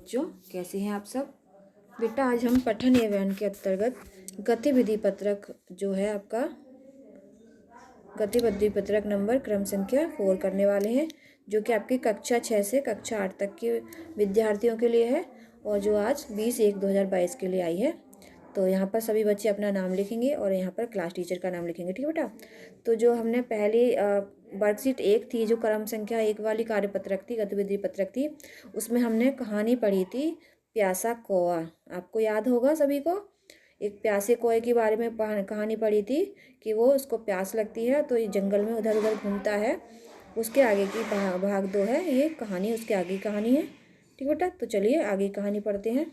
बच्चों कैसे हैं आप सब। बेटा आज हम पठन एवं के अंतर्गत गतिविधि पत्रक जो है आपका गतिविधि पत्रक नंबर क्रम संख्या 4 करने वाले हैं, जो कि आपकी कक्षा 6 से कक्षा 8 तक के विद्यार्थियों के लिए है और जो आज 20/1/2022 के लिए आई है। तो यहाँ पर सभी बच्चे अपना नाम लिखेंगे और यहाँ पर क्लास टीचर का नाम लिखेंगे। ठीक है बेटा। तो जो हमने पहली वर्कशीट 1 थी, जो क्रम संख्या 1 वाली कार्यपत्रक थी, गतिविधि पत्रक थी, उसमें हमने कहानी पढ़ी थी प्यासा कौआ। आपको याद होगा सभी को। एक प्यासे कौए के बारे में कहानी पढ़ी थी कि वो उसको प्यास लगती है तो ये जंगल में उधर उधर घूमता है। उसके आगे की भाग 2 है ये कहानी, उसके आगे की कहानी है। ठीक बेटा। तो चलिए आगे कहानी पढ़ते हैं।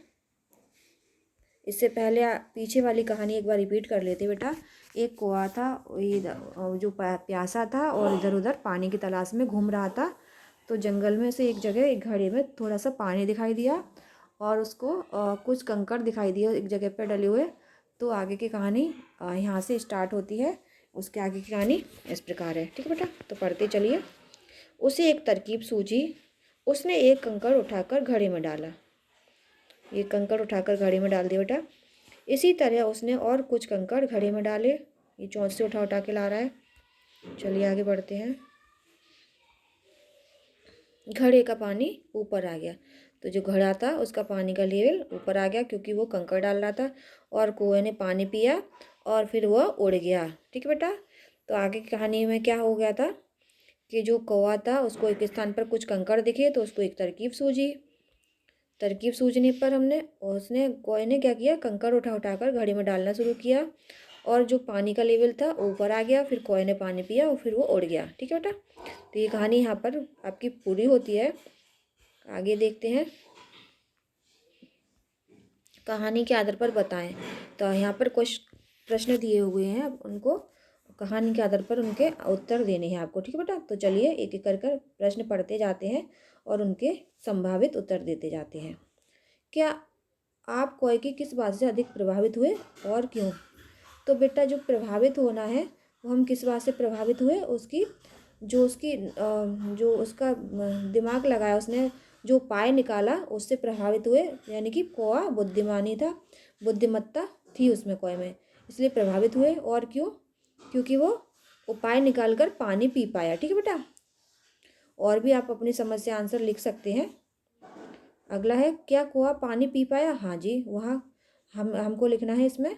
इससे पहले पीछे वाली कहानी एक बार रिपीट कर लेते बेटा। एक कौआ था, जो प्यासा था और इधर उधर पानी की तलाश में घूम रहा था। तो जंगल में से एक जगह एक घड़े में थोड़ा सा पानी दिखाई दिया और उसको कुछ कंकड़ दिखाई दिए एक जगह पर डले हुए। तो आगे की कहानी यहाँ से स्टार्ट होती है। उसके आगे की कहानी इस प्रकार है। ठीक है बेटा। तो पढ़ते चलिए। उसे एक तरकीब सूझी। उसने एक कंकड़ उठाकर घड़े में डाला। ये कंकड़ उठाकर घड़े में डाल दिया बेटा। इसी तरह उसने और कुछ कंकड़ घड़े में डाले। ये चौंच से उठा उठा के ला रहा है। चलिए आगे बढ़ते हैं। घड़े का पानी ऊपर आ गया। तो जो घड़ा था उसका पानी का लेवल ऊपर आ गया क्योंकि वो कंकड़ डाल रहा था और कौए ने पानी पिया और फिर वह उड़ गया। ठीक है बेटा। तो आगे की कहानी में क्या हो गया था कि जो कौआ था उसको एक स्थान पर कुछ कंकड़ दिखे तो उसको एक तरकीब सूझी। तरकीब सूझने पर कौए ने क्या किया, कंकड़ उठा उठाकर घड़े में डालना शुरू किया और जो पानी का लेवल था ऊपर आ गया। फिर कौए ने पानी पिया और फिर वो उड़ गया। ठीक है बेटा। तो ये कहानी यहाँ पर आपकी पूरी होती है। आगे देखते हैं। कहानी के आधार पर बताएं। तो यहाँ पर कुछ प्रश्न दिए हुए हैं, अब उनको कहानी के आधार पर उनके उत्तर देने हैं आपको। ठीक है बेटा। तो चलिए एक एक कर प्रश्न पढ़ते जाते हैं और उनके संभावित उत्तर देते जाते हैं। क्या आप कौए की किस बात से अधिक प्रभावित हुए और क्यों? तो बेटा जो प्रभावित होना है वो हम किस बात से प्रभावित हुए, जो उसका दिमाग लगाया, उसने जो उपाय निकाला उससे प्रभावित हुए। यानी कि कौआ बुद्धिमानी था, बुद्धिमत्ता थी उसमें कौए में, इसलिए प्रभावित हुए। और क्यों? क्योंकि वो उपाय निकाल कर पानी पी पाया। ठीक है बेटा। और भी आप अपनी समझ से आंसर लिख सकते हैं। अगला है, क्या कौआ पानी पी पाया? हाँ जी, वहाँ हमको लिखना है इसमें,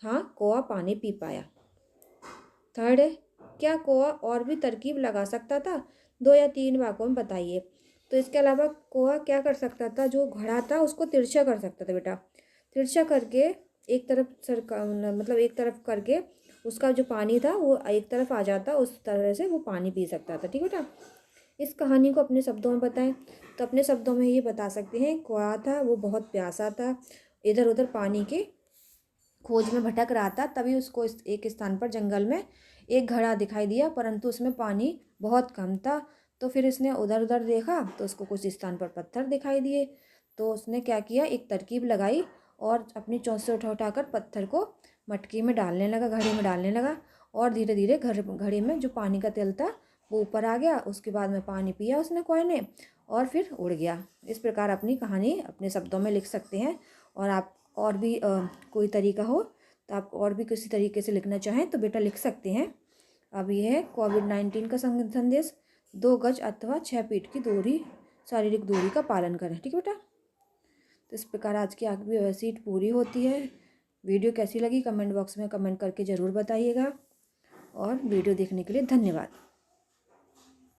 हाँ कौआ पानी पी पाया। थर्ड है, क्या कौआ और भी तरकीब लगा सकता था? 2 या 3 वाक्यों में बताइए। तो इसके अलावा कौआ क्या कर सकता था, जो घड़ा था उसको तिरछा कर सकता था बेटा। तिरछा करके एक तरफ करके उसका जो पानी था वो एक तरफ आ जाता, उस तरह से वो पानी पी सकता था। ठीक है बेटा। इस कहानी को अपने शब्दों में बताएं। तो अपने शब्दों में ये बता सकते हैं, कौआ था वो बहुत प्यासा था, इधर उधर पानी के खोज में भटक रहा था। तभी उसको एक स्थान पर जंगल में एक घड़ा दिखाई दिया, परंतु उसमें पानी बहुत कम था। तो फिर इसने उधर उधर देखा तो उसको कुछ स्थान पर पत्थर दिखाई दिए। तो उसने क्या किया, एक तरकीब लगाई और अपनी चोंच से उठाकर पत्थर को मटकी में डालने लगा, घड़े में डालने लगा और धीरे धीरे घड़े में जो पानी का तेल था वो ऊपर आ गया। उसके बाद में पानी पिया उसने कौए ने और फिर उड़ गया। इस प्रकार अपनी कहानी अपने शब्दों में लिख सकते हैं। और आप और भी कोई तरीका हो तो आप और भी किसी तरीके से लिखना चाहें तो बेटा लिख सकते हैं। अब ये है कोविड-19 का संदेश, 2 गज अथवा 6 फीट की दूरी, शारीरिक दूरी का पालन करें। ठीक है बेटा। तो इस प्रकार आज की आपकी वर्कशीट पूरी होती है। वीडियो कैसी लगी कमेंट बॉक्स में कमेंट करके ज़रूर बताइएगा और वीडियो देखने के लिए धन्यवाद।